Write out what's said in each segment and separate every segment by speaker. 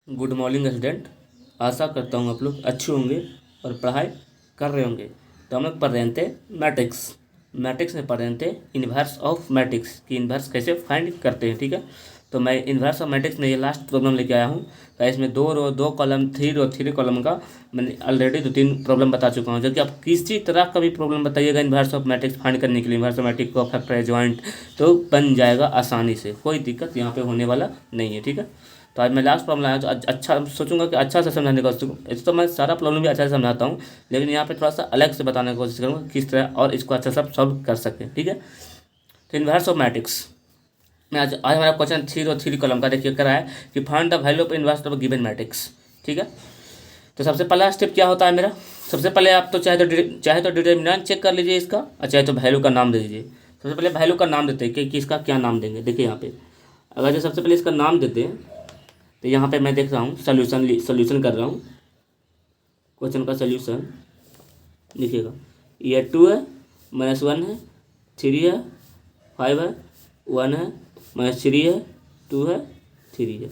Speaker 1: Good morning student. आशा करता हूँ आप लोग अच्छे होंगे और पढ़ाई कर रहे होंगे। तो हम लोग पढ़ रहे थे मैट्रिक्स। मैट्रिक्स में पढ़ रहे थे इन्वर्स ऑफ मैट्रिक्स कि इन्वर्स कैसे फाइंड करते हैं। ठीक है, तो मैं इन्वर्स ऑफ मैट्रिक्स में ये लास्ट प्रॉब्लम लेके आया हूँ। तो इसमें 2 रो 2 कॉलम 3 रो 3 कॉलम का मैंने ऑलरेडी 2-3 प्रॉब्लम बता चुका हूँ। जबकि आप किसी तरह का भी प्रॉब्लम बताइएगा इन्वर्स ऑफ मैट्रिक्स फाइंड करने के लिए, इन्वर्स ऑफ मैट्रिक्स को फैक्टर जॉइंट, तो बन जाएगा आसानी से, कोई दिक्कत यहाँ पे होने वाला नहीं है। ठीक है, तो आज मैं लास्ट प्रॉब्लम आया तो अच्छा सोचूंगा कि अच्छा से समझाने का कोशिश। ऐसे तो मैं सारा प्रॉब्लम भी अच्छा से समझाता हूँ, लेकिन यहाँ पे थोड़ा सा अलग से बताने की कोशिश करूँगा किस तरह और इसको अच्छा से सॉल्व कर सकें। ठीक है, तो इन्वर्स ऑफ मैट्रिक्स में आज हमारा क्वेश्चन 3 रो 3 कॉलम का देखिए करा है कि find the value of inverse of given matrix. ठीक है, तो सबसे पहला स्टेप क्या होता है मेरा, सबसे पहले आप तो चाहे तो डिटर्मिनेंट चेक कर लीजिए इसका, और चाहे तो वैल्यू का नाम दे दीजिए। सबसे पहले वैल्यू का नाम देते हैं कि इसका क्या नाम देंगे। देखिए यहाँ पे अगर जो सबसे पहले इसका नाम देते हैं तो यहाँ पे मैं देख रहा हूँ सोल्यूशन कर रहा हूँ क्वेश्चन का सोल्यूशन। देखिएगा ये 2 है, -1 है, 3 है, 5 है, 1 है, -3 है, 2 है, 3 है।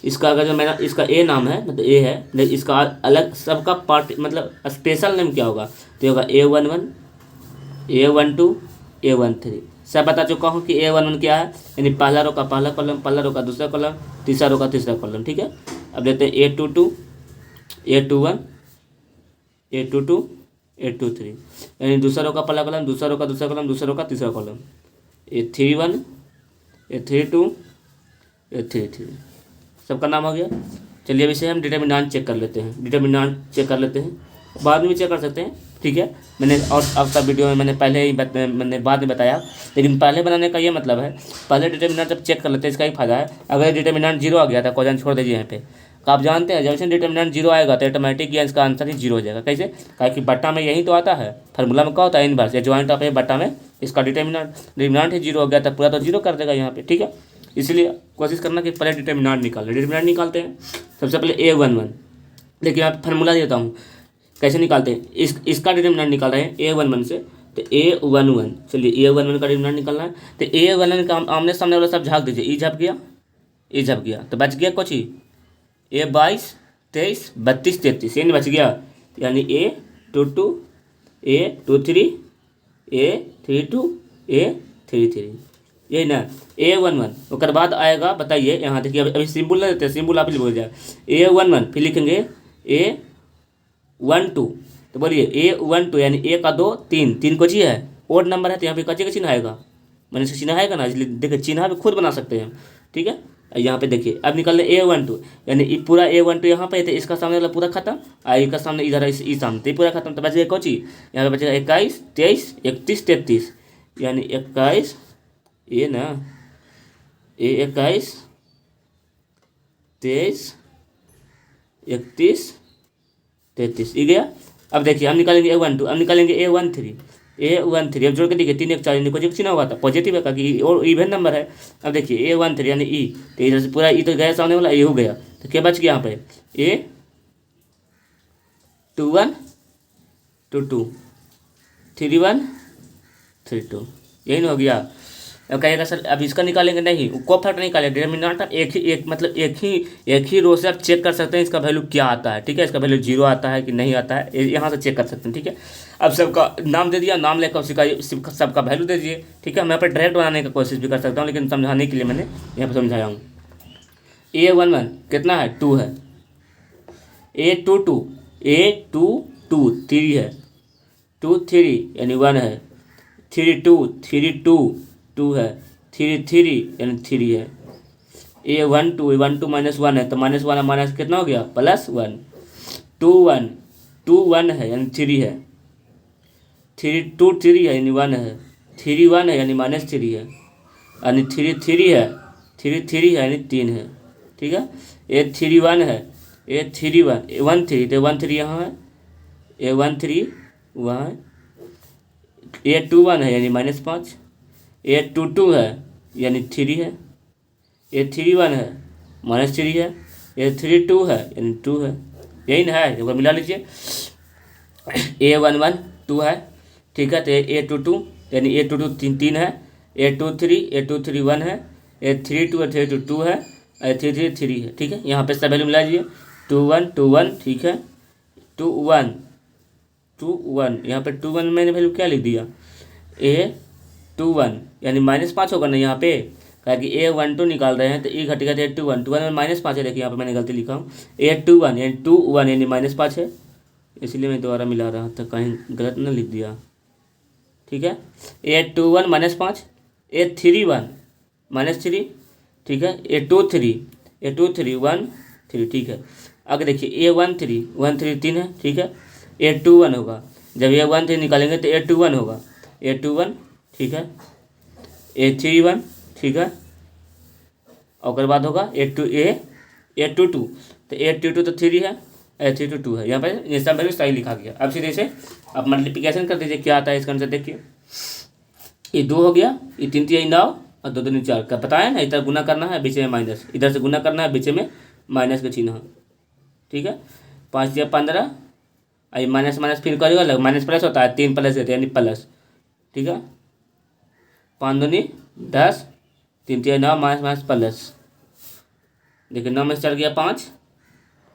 Speaker 1: इसका अगर जो मेरा इसका ए नाम है मतलब ए है, लेकिन इसका अलग सबका पार्ट मतलब स्पेशल नेम क्या होगा, तो होगा A11, A12, A13। सब बता चुका हूँ कि A11 क्या है, यानी पहला रो का पहला कॉलम, पहला रो का दूसरा कॉलम, तीसरा रो का तीसरा कॉलम। ठीक है, अब देखते हैं A22, A21, A22, A23, यानी दूसरा रो का पहला कॉलम, दूसरा रो का दूसरा कॉलम, दूसरा रो का तीसरा कॉलम, A31, A32, A33। सबका नाम हो गया। चलिए अब इसे हम डिटर्मिनेंट चेक कर लेते हैं, बाद में भी चेक कर सकते हैं। ठीक है, मैंने और अब तक वीडियो में मैंने पहले ही मैंने बाद में बताया, लेकिन पहले बनाने का ये मतलब है पहले डिटर्मिनेंट जब चेक कर लेते हैं इसका ही फायदा है। अगर डिटर्मिनेंट 0 आ गया था, क्वेश्चन छोड़ दीजिए यहाँ पे। तो आप जानते हैं जब से डिटर्मिनेंट 0 आएगा तो ऑटोमेटिक या इसका आंसर ही 0 हो जाएगा। कैसे, क्योंकि बट्टा में यही तो आता है, फार्मूला में क्या होता है इनवर्स या ज्वाइंट ऑफ ए बट्टा में इसका डिटर्मिनेंट ही 0 हो गया था, पूरा तो 0 कर देगा यहाँ पे। ठीक है, इसलिए कोशिश करना कि पहले डिटर्मिनेंट निकालते हैं। सबसे पहले A11, देखिए यहाँ फार्मूला देता हूँ कैसे निकालते हैं। इसका डिटर्मिनेंट निकाल रहे हैं A11 से, तो A11, चलिए A11 का डिटर्मिनेंट निकालना है। तो A11 का आमने सामने वाला सब झाँक दीजिए, ई झप गया तो बच गया कुछ ही A22, 23, 32, 33, ये नहीं बच गया, यानी A22, A23, A32, A33, यही ना A11। उसके बाद आएगा, बताइए यहाँ देखिए, अभी सिंबल ना देते हैं, सिंबल आप ही बोल जाए A11, फिर लिखेंगे A12, तो बोलिए A12 यानी ए का 2 3 को चाहिए है, ओड नंबर है तो यहाँ पे कच्चे का चिन्ह आएगा, मैंने इसका चिन्ह आएगा ना, इसलिए देखिए चिन्ह भी खुद बना सकते हैं। ठीक है, यहाँ पे देखिए अब निकल रहे A12, यानी पूरा A12 यहाँ पे तो इसका सामने वाला पूरा खत्म, इसका सामने इधर इस सामने तो पूरा खत्म, तो बच गया कोची, यहाँ पे बचेगा 21, 23, 31, 33, यानी 21, ये ना A21, 23, 31, 33, ये गया। अब देखिए हम निकालेंगे A12, अब निकालेंगे A13, अब जोड़ के देखिए 3 1 4, यानी कुछ चिन्ह हुआ था पॉजिटिव है क्योंकि और इवन नंबर है। अब देखिए A13 यानी ई, तो इधर से पूरा ई तो गया सामने वाला, ये हो गया, तो क्या बच गया यहाँ पे A21, 22, 31, 32, यही ना हो गया। अब कहेगा सर अब इसका निकालेंगे, नहीं को फैक्टर निकालेंगे, डिटर्मिनेंट एक ही रो से आप चेक कर सकते हैं इसका वैल्यू क्या आता है। ठीक है, इसका वैल्यू 0 आता है कि नहीं आता है, यहाँ से चेक कर सकते हैं। ठीक है, अब सबका नाम दे दिया, नाम लेकर उसका सबका वैल्यू दे दीजिए। ठीक है, मैं यहाँ पर डायरेक्ट बनाने की कोशिश भी कर सकता हूँ, लेकिन समझाने के लिए मैंने यहाँ पर समझाया हूँ। A11 कितना है, 2 है, A22 3 है, 23 यानी 1 है, 32 2 है, 33 यानी 3 है, A12 -1 है, तो -1 माइनस कितना हो गया, +1, 21 है यानी 3 है, 3 है यानी 1 है, 1 है यानी -3 है, यानी 3 है यानी 3 है। ठीक है, A31 है, A31 13 तो 13 यहाँ है, A13 वहाँ है, A21 है यानी -5, A22 है यानी 3 है, A31 है -3 है, A32 है यानी 2 है, यही ना है, एक बार मिला लीजिए। A11 2 है, ठीक है, तो A22 यानी A22 3 है, A23 1 है, A32 2 है, थ्री थ्री थ्री है, ठीक है। यहाँ पे सब वैल्यू मिला दीजिए, 2 1 ठीक है, 2 1 यहाँ पे 2 1 मैंने वैल्यू क्या लिख दिया, A 2 1 यानी -5 होगा ना यहाँ पे, क्या कि A 1 2 निकाल रहे हैं तो E घटेगा तो A 2 1 में -5 है। देखिए यहाँ पे मैंने गलती लिखा हूँ, A 2 1 यानी -5 है, इसलिए मैं दोबारा मिला रहा था, कहीं गलत ना लिख दिया, ठीक है। A 2 1 -5, A 3 1 -3, ठीक है, A 2 3 1 3, ठीक है। आगे देखिए A 1 3 3 है, ठीक है, A 2 1 होगा, जब A 1 3 निकालेंगे तो A 2 1 होगा, A 2 1 ठीक है, A 3 1 ठीक है, और उसके बाद होगा A 2 2, तो A 2 2 तो 3 है, A 3 2 है, यहाँ पर ये सब वैल्यू सही लिखा गया। अब सीधे से अब मल्टीप्लिकेशन कर दीजिए, क्या आता है इसका आंसर देखिए, ये 2 हो गया, ये 3 3 9 और 2 2 4 का पता है ना, इधर गुना करना है, बीच में माइनस, इधर से गुना करना है, बीच में माइनस का चिन्ह, ठीक है। 5 या 15, आई माइनस माइनस फिर करेगा अलग, माइनस प्लस होता है, 3 प्लस देते हैं यानी प्लस, ठीक है। 5 दूनी 10, 3 3 9 माइनस माइनस प्लस, देखिए 9 में से 4 गया 5,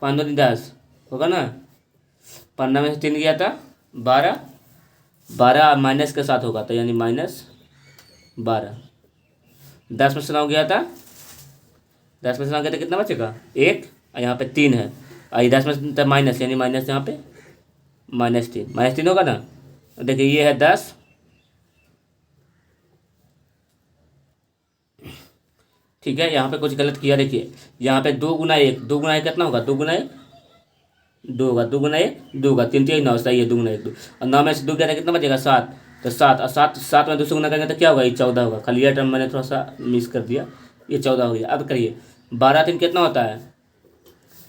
Speaker 1: 5 दूनी 10 होगा ना, 15 में से 3 गया था 12, 12 माइनस के साथ होगा तो यानी -12, 10 में से 9 गया था, 10 में से 9 गया था कितना बचेगा 1, और यहाँ पे 3 है, और 10 में से माइनस यानी माइनस यहाँ पे -3 होगा ना। देखिए ये है 10, ठीक है, यहाँ पे कुछ गलत किया, देखिए यहाँ पे 2 गुना 1, 2 गुना 1 कितना होगा, 2 गुना 1 2 होगा, 2 गुना 1 2 होगा, 3 3 9 सही है, 2 गुना 1 2, और 9 में से 2 गया था कितना बचेगा 7, तो 7 और 7 में 2 से गुना करेंगे तो क्या होगा, ये 14 होगा, खाली यह टर्म मैंने थोड़ा सा मिस कर दिया, ये 14 हो गया। अब करिए 12 3 कितना होता है,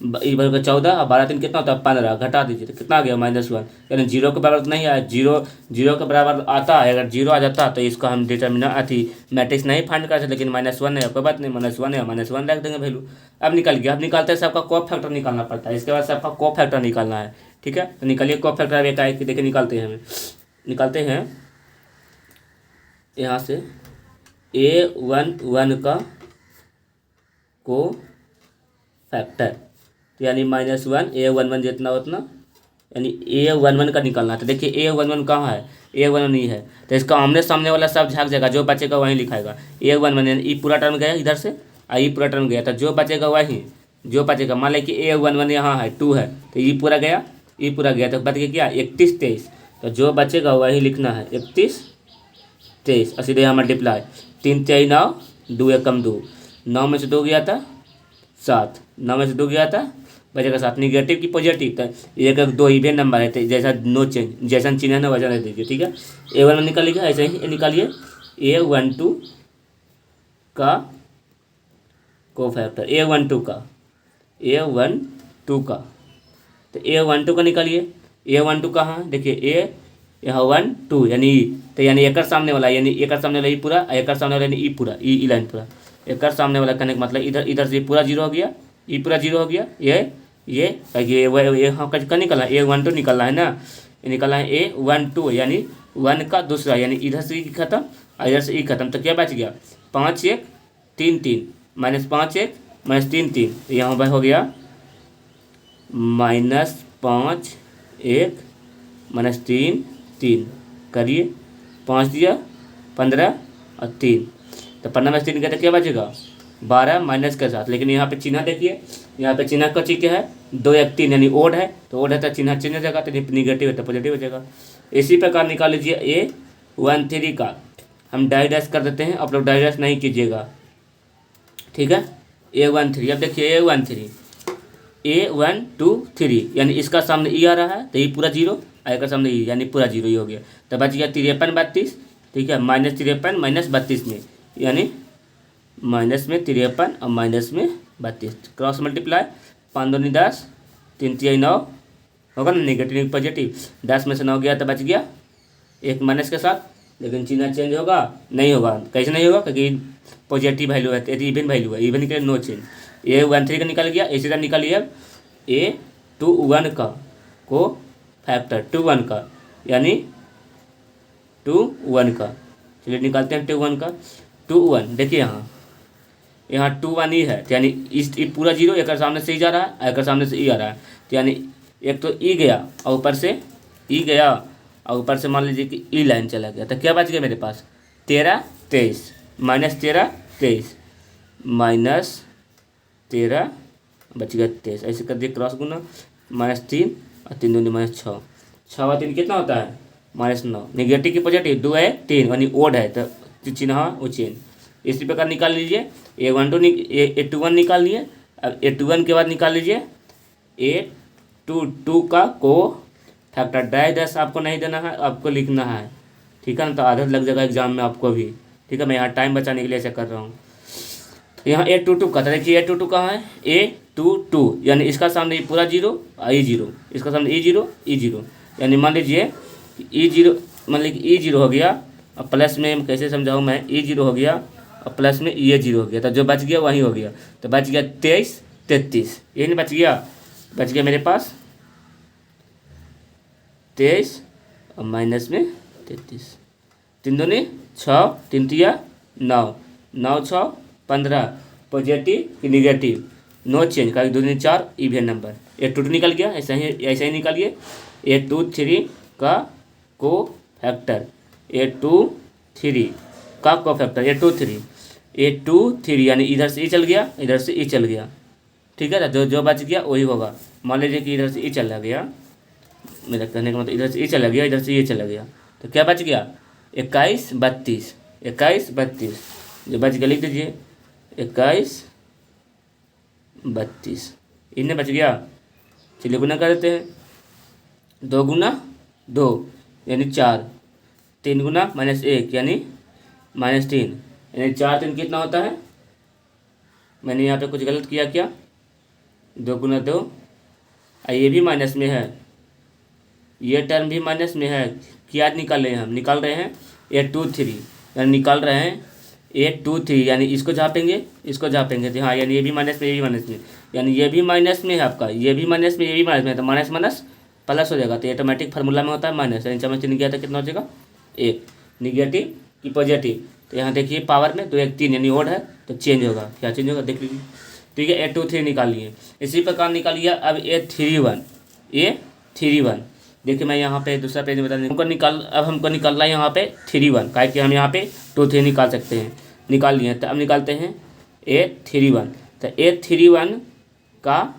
Speaker 1: ये बराबर 14 और 12 3 कितना होता है 15, घटा दीजिए तो कितना आ गया -1, यानी जीरो के बराबर तो नहीं आया, जीरो के बराबर आता है, अगर जीरो आ जाता तो इसको हम डिटर्मिनेंट अथी मैट्रिक्स नहीं फाइंड कर सकते, लेकिन -1 है, कोई बात नहीं, -1 है, -1 रख देंगे वैल्यू। अब निकल गया, अब निकालते हैं सबका को फैक्टर निकालना पड़ता है, इसके बाद सबका को फैक्टर निकालना है, ठीक है। तो निकालिए को फैक्टर, एक आए कि देखिए निकालते हैं, हमें निकालते हैं यहाँ से A 1 1 का को फैक्टर, यानी -1 A 1 1 जितना उतना, यानी A 1 1 का निकालना है। तो देखिए A 1 1 कहाँ है, A 1 1 नहीं है, तो इसका आमने सामने वाला सब झाग जाएगा, जो बचेगा वहीं लिखाएगा, A 1 1 यानी ई पूरा टर्म गया इधर से, ई पूरा टर्म गया, तो जो बचेगा वहीं, जो बचेगा, मान लें कि A 1 1 यहाँ है 2 है, तो ई पूरा गया, ई पूरा गया, तो बच गया क्या 31 23, तो जो बचेगा वहीं लिखना है 31 23, और सीधे यहाँ मल्टीप्लाई, 3 3 9 2 1 2, 9 में से 2 गया था 7, 9 में से 2 गया था बचेगा 7, निगेटिव की पॉजिटिव, तो एक 2 इवेन नंबर है, तो जैसा नो चेंज, जैसा चिन्ह है ना वैसा रख दीजिए, ठीक है। A 1 1 निकाल लीजिए, ऐसे ही निकालिए A 1 2 का को फैक्टर, A 1 2 का, A 1 2 का, तो A 1 2 का निकालिए, A 1 2 कहाँ है, देखिए A यहाँ 1 2 यानी, तो यानी एक सामने वाला, यानी एक सामने वाला ई पूरा, एक सामने वाला यानी ई पूरा, ई लाइन पूरा, एक सामने वाला करने का मतलब इधर इधर से पूरा जीरो हो गया, ई पूरा जीरो हो गया, ये हाँ का निकला A 1 2 निकलना है ना, ये निकलना है A 1 2 यानी 1 का दूसरा, यानी इधर से ई खत्म और इधर से ई खत्म, तो क्या बच गया 5 1 3 3, -5 1 -3 3, यहाँ पर हो गया -5 1 -3 3, करिए 5 दिया 15 और 3, तो 15 में से 3 कहते क्या बचेगा 12 माइनस के साथ, लेकिन यहाँ पे चिन्ह देखिए, यहाँ पे चिन्ह का चीज क्या है 2 1 3 यानी ओड है, तो ओड है तो चिन्ह चिन्ह जगह, तो निगेटिव है तो पॉजिटिव हो जाएगा। इसी प्रकार निकाल लीजिए A 1 3 का, हम डाइडैश कर देते हैं, आप लोग डाइडैश नहीं कीजिएगा, ठीक है। A 1 3, अब देखिए A 1 2 3 यानी इसका सामने ई आ रहा है तो ये पूरा जीरो, आई का सामने ई यानी पूरा जीरो ही हो गया, तो बच गया 53 32, ठीक है, -53 -32 में, यानी माइनस में 53 और माइनस में 32, क्रॉस मल्टीप्लाई, 5 दूनी 10 3 3 9 होगा ना, नेगेटिव पॉजिटिव, 10 में से 9 गया तो बच गया एक माइनस के साथ, लेकिन चिन्ह चेंज होगा नहीं होगा, कैसे नहीं होगा क्योंकि पॉजिटिव वैल्यू है, यदि इवन वैल्यू है, इवन के नो चेंज। A 1 3 का निकल गया, इसी तरह निकालिए अब A 2 1 का को फैक्टर 2 1 का, यानी 2 1 का, चलिए निकालते हैं 2 1 का, 2 1 देखिए यहाँ यहाँ 2 1 ई है, तो यानी इस ई पूरा जीरो, एक सामने से ई जा रहा है, एक सामने से ई आ रहा है, तो यानी एक तो ई गया और ऊपर से ई गया और ऊपर से मान लीजिए कि ई लाइन चला गया, तो क्या बच गया मेरे पास 13 23 -13 23 -13 बच गया 23। ऐसे कर दिए क्रॉस गुना, -3 और 3 दूनी -6, 6 और 3 कितना होता है -9। निगेटिव की पॉजिटिव 2 है 3 यानी ओड है, तो चिन्ह वो चेंज इसी प्रकार निकाल लीजिए। A21 निकाल लिए। अब A21 के बाद निकाल लीजिए A22 का को फैक्टर। डैश आपको नहीं देना है, आपको लिखना है, ठीक है ना, तो आदत लग जाएगा एग्जाम में आपको भी, ठीक है। मैं यहाँ टाइम बचाने के लिए ऐसा कर रहा हूँ। यहाँ A22 का था, देखिए A22 कहाँ है A22, यानी इसका सामने पूरा जीरो और ई जीरो, इसका सामने ई जीरो, यानी मान लीजिए ई जीरो, मान लीजिए ई जीरो हो गया और प्लस में कैसे समझाऊँ मैं, ई जीरो हो गया और प्लस में ये जीरो हो गया, तो जो बच गया वही हो गया, तो बच गया 23 33, ये नहीं बच गया मेरे पास 23 और माइनस में 33, 3 दूनी 6, 3 तिया 9, 9 6 15, पॉजिटिव कि निगेटिव नो चेंज का 2 दूनी 4 इवन नंबर। A22 निकल गया, ऐसा ही निकालिए। A23 का को फैक्टर, A23 का को फैक्टर A23 यानी इधर से ई चल गया, इधर से ई चल गया, ठीक है। जो जो बच गया वही होगा। मान लीजिए कि इधर से ई चला गया, मेरा कहने का मतलब इधर से ई चला गया, इधर से ये चला गया, तो क्या बच गया 21 32, 21 32 जो बच गया लिख दीजिए 21 32, इन्हें बच गया। चलिए गुना कर देते हैं, 2 गुना 2 यानी 4, 3 गुना -1 यानी -3, यानी 4 3 कितना होता है। मैंने यहाँ पे कुछ गलत किया क्या, 2 गुना 2, ये भी माइनस में है, ये टर्म भी माइनस में है। क्या निकाल रहे हैं हम, निकाल रहे हैं A23, यानी निकाल रहे हैं A23, यानी इसको झापेंगे तो हाँ, यानी ये भी माइनस में, ये भी माइनस में, यानी ये भी माइनस में है आपका, ये भी माइनस में, ये भी माइनस में है, तो माइनस माइनस प्लस हो जाएगा, तो ऑटोमेटिक फार्मूला में होता है माइनस, यानी चम्मच चिन्ह गया था कितना हो जाएगा 1। निगेटिव की पॉजिटिव, तो यहाँ देखिए पावर में 2 1 3 यानी ओड है, तो चेंज होगा, क्या चेंज होगा देख लीजिए, ठीक है। A23 निकालिए, इसी प्रकार निकालिए। अब A31 देखिए, मैं यहाँ पे दूसरा पेज बता दें, अब हमको निकालना है यहाँ पे 31, काहे कि हम यहाँ पे 2 3 निकाल सकते हैं, निकाल लिए। तो अब निकालते हैं A31, तो A31 का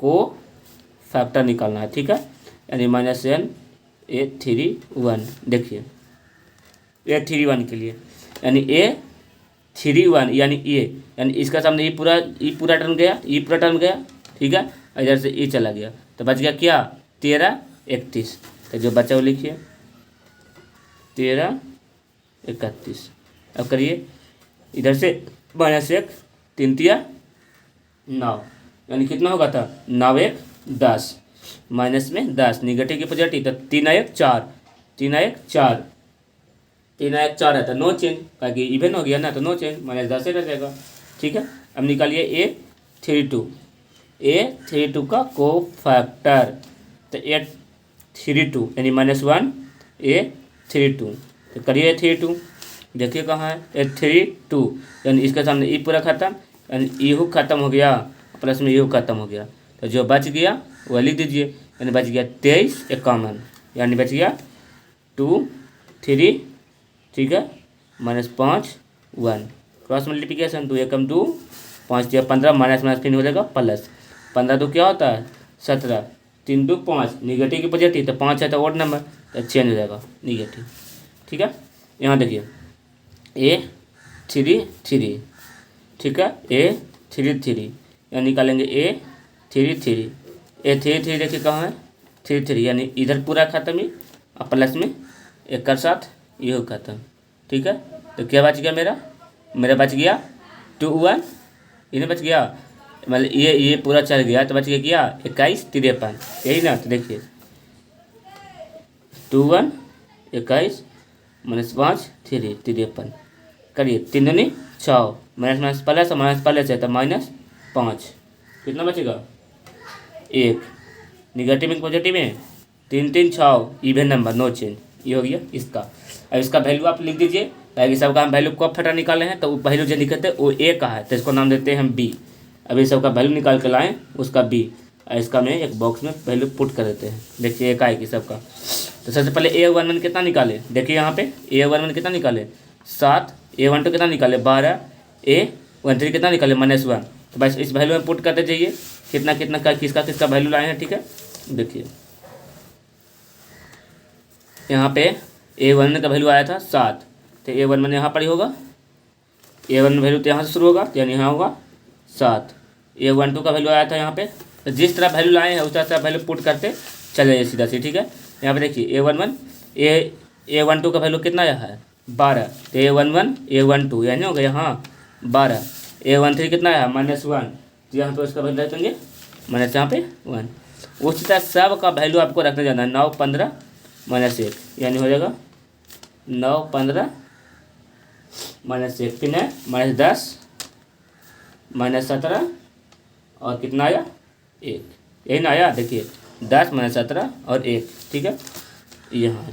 Speaker 1: को फैक्टर निकालना है, ठीक है, यानी -n A31। देखिए A31 के लिए, यानी A31 यानी ये, यानी इसका सामने ये पूरा टर्म गया, ठीक है, इधर से ये चला गया, तो बच गया क्या 13 31, तो जो बचा वो लिखिए 13 31। अब करिए इधर से -1 3 तिया 9, यानी कितना होगा था 9 1 10, माइनस में 10, निगेटिव की पॉजिटिव, तो 3 1 4, 3 1 4, 3 1 4 है, तो नो चेंज, ताकि इवन हो गया ना, तो नो चेंज, -10 से रह जाएगा, ठीक है। अब निकालिए A32 का को फैक्टर, तो A32 यानी -1 A32, तो करिए A32, देखिए कहाँ है A32, यानी इसके सामने ई पूरा खत्म, यानी ई खत्म हो गया, प्लस में ई खत्म हो गया, तो जो बच गया वह लिख दीजिए, यानी बच गया 23 51, यानी बच गया 2 3, ठीक है, -5 1, क्रॉस मल्टीप्लिकेशन 2 एकम 2 5 या 15, -3 हो जाएगा प्लस, 15 2 क्या होता है 17, 3 2 5, निगेटिव की पॉजिटिव, तो 5 है तो ओड नंबर, तो चेंज हो जाएगा निगेटिव, ठीक है। यहाँ देखिए A33, ठीक है, A33, यहाँ निकालेंगे A33 देखिए कहाँ है 33, यानी इधर पूरा खत्म ही और प्लस में एक कर साथ ये खत्म, ठीक है। तो क्या बच गया मेरा बच गया 2 1, इन्हें बच गया, मतलब ये पूरा चल गया, तो बच गया 21 53, यही ना। तो देखिए 2 1 21 -5 3 53, करिए 3 दूनी 6, माइनस प्लस है, तो -5, कितना बचेगा 1, निगेटिव में पॉजिटिव में 3 3 6 इवन नंबर नो चेंज, ये हो गया इसका। अब इसका वैल्यू आप लिख दीजिए, ताकि सबका हम वैल्यू कब फटा निकाले हैं, तो वैल्यू जो लिखे थे वो ए का है, तो इसको नाम देते हैं हम बी। अभी सबका वैल्यू निकाल के लाएँ उसका बी, और इसका में एक बॉक्स में वैल्यू पुट कर देते हैं। देखिए एक आएगी सबका। तो सबसे पहले A11 कितना निकाले, देखिए यहाँ पे A11 कितना निकाले 7, A12 कितना निकाले 12, A13 कितना निकाले -1। तो बस इस वैल्यू में पुट करते जाइए कितना कितना का किसका किसका वैल्यू लाए हैं। ठीक है, देखिए यहाँ पे A11 का वैल्यू आया था 7, तो A11 यहाँ पर ही होगा, A1 वैल्यू तो यहाँ से शुरू होगा, यानी यहाँ होगा 7। A12 का वैल्यू आया था यहाँ पे, तो जिस तरह वैल्यू लाए हैं उस तरह से वैल्यू पुट करते चले जाइए सीधा से। ठीक है, यहाँ पे देखिए A12 का वैल्यू कितना आया है 12, तो A11 A12 यानी हो गया यहाँ 12। A13 कितना आया -1, तो यहाँ पे उसका वैल्यू रखेंगे माइनस यहाँ पे 1। उसी तरह सब का वैल्यू आपको रखने जाना है 9, 15 -1, यानी हो जाएगा 9, 15 -1, फिर है -10 -17 और कितना आया 1, यही ना आया। देखिए 10 -17 और 1। ठीक है, यहाँ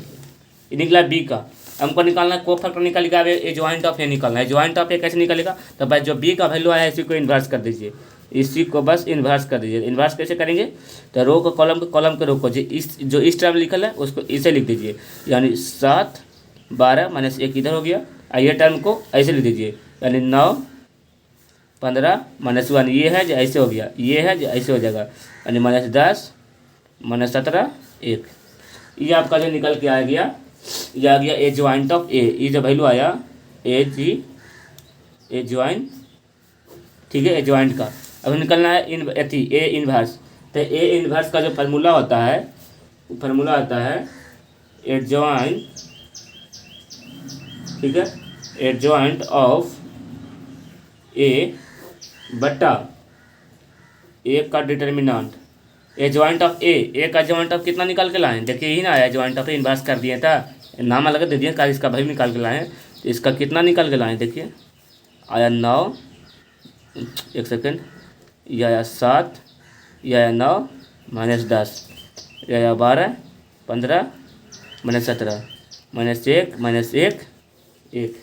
Speaker 1: ये निकला बी का। हमको निकालना है को फैक्टर निकालेगा, ए ज्वाइंट ऑफ ए निकालना है। ज्वाइंट ऑफ ए कैसे निकलेगा, तो भाई जो बी का वैल्यू आया है इसी को इन्वर्स कर दीजिए, इसी को बस इन्वर्स कर दीजिए। इन्वर्स कैसे करेंगे, तो रो को कॉलम के रो को जो इस टर्म लिखल है उसको इसे लिख दीजिए, यानी 7 12 -1 इधर हो गया, और ये टर्म को ऐसे लिख दीजिए, यानी 9 15 -1 ये है जो ऐसे हो गया, ये है जो ऐसे हो जाएगा, यानी -10 -17 1। ये आपका जो निकल के आ गया, ये आ गया ए ज्वाइंट ऑफ ए। ये जो वैल्यू आया ए ज्वाइंट, ठीक है, ए ज्वाइंट का। अब निकलना है ए इनवर्स। तो ए इनवर्स का जो फार्मूला होता है वो फार्मूला आता है ए ज्वाइंट, ठीक है, ए ज्वाइंट ऑफ ए बटा ए का डिटर्मिनेंट। ए ज्वाइंट ऑफ ए का ज्वाइंट ऑफ कितना निकाल के लाए हैं, देखिए यही ना आया, ज्वाइंट ऑफ इन्वर्स कर दिए था, नाम अलग दे दिए का, इसका वैल्यू निकाल के लाए हैं। तो इसका कितना निकाल के लाए हैं, देखिए आया 9, 1 सेकेंड, यह आया 7, यह आया 9 -10, यह आया 12 15 -17 -1 1।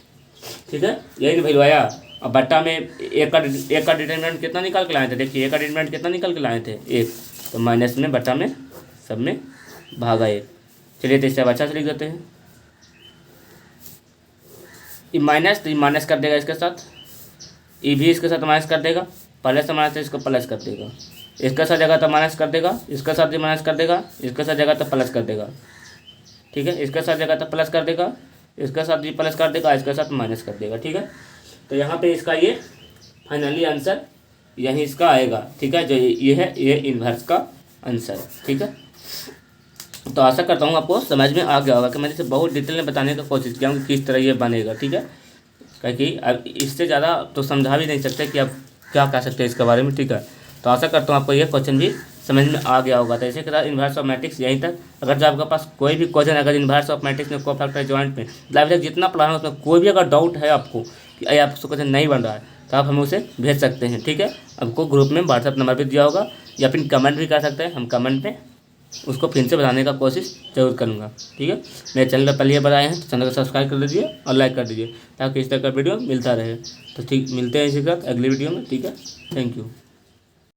Speaker 1: ठीक है, यही वैल्यू आया। अब बट्टा में ए का डिटरमिनेंट कितना निकाल के लाए थे, देखिए ए का डिटरमिनेंट कितना निकाल के लाए थे 1, तो माइनस में बट्टा में सब में भागा 1। चलिए तो इससे अच्छा से लिख देते हैं, ये माइनस, तो ये माइनस कर देगा इसके साथ, ये भी इसके साथ माइनस कर देगा, प्लस से माइनस इसको प्लस कर देगा, इसके साथ जगह तो माइनस कर देगा, इसके साथ भी माइनस कर देगा, इसके साथ जगह तो प्लस कर देगा। ठीक है, इसके साथ जगह तो प्लस कर देगा, इसके साथ भी प्लस कर देगा, इसके साथ माइनस कर देगा। ठीक है, तो यहाँ पे इसका ये फाइनली आंसर यही इसका आएगा। ठीक है, जो ये है ये इन्वर्स का आंसर। ठीक है, तो आशा करता हूँ आपको समझ में आ गया होगा कि मैंने इसे बहुत डिटेल में बताने की कोशिश किया हूँ कि किस तरह ये बनेगा। ठीक है, क्योंकि अब इससे ज़्यादा तो समझा भी नहीं सकते कि आप क्या कह सकते हैं इसके बारे में। ठीक है, तो आशा करता हूँ आपको ये क्वेश्चन भी समझ में आ गया होगा। तो ऐसे के साथ इन्वर्स ऑफ मैट्रिक्स यहीं तक। अगर जो आपके पास कोई भी क्वेश्चन अगर इन्वर्स ऑफ मैट्रिक्स में कोफैक्टर जॉइंट में अभी तक जितना पढ़ा है उसमें कोई भी अगर डाउट है आपको कि आपको क्वेश्चन नहीं बन रहा है, तो आप हमें उसे भेज सकते हैं। ठीक है, आपको ग्रुप में व्हाट्सएप नंबर भी दिया होगा, या फिर कमेंट भी कर सकते हैं, हम कमेंट में उसको फिर से बताने का कोशिश जरूर करूँगा। ठीक है, मेरे चैनल पर पहले बताए हैं तो चैनल को सब्सक्राइब कर दीजिए और लाइक कर दीजिए, ताकि इस तरह का वीडियो मिलता रहे। तो ठीक, मिलते हैं इसी के साथ अगली वीडियो में। ठीक है, थैंक यू।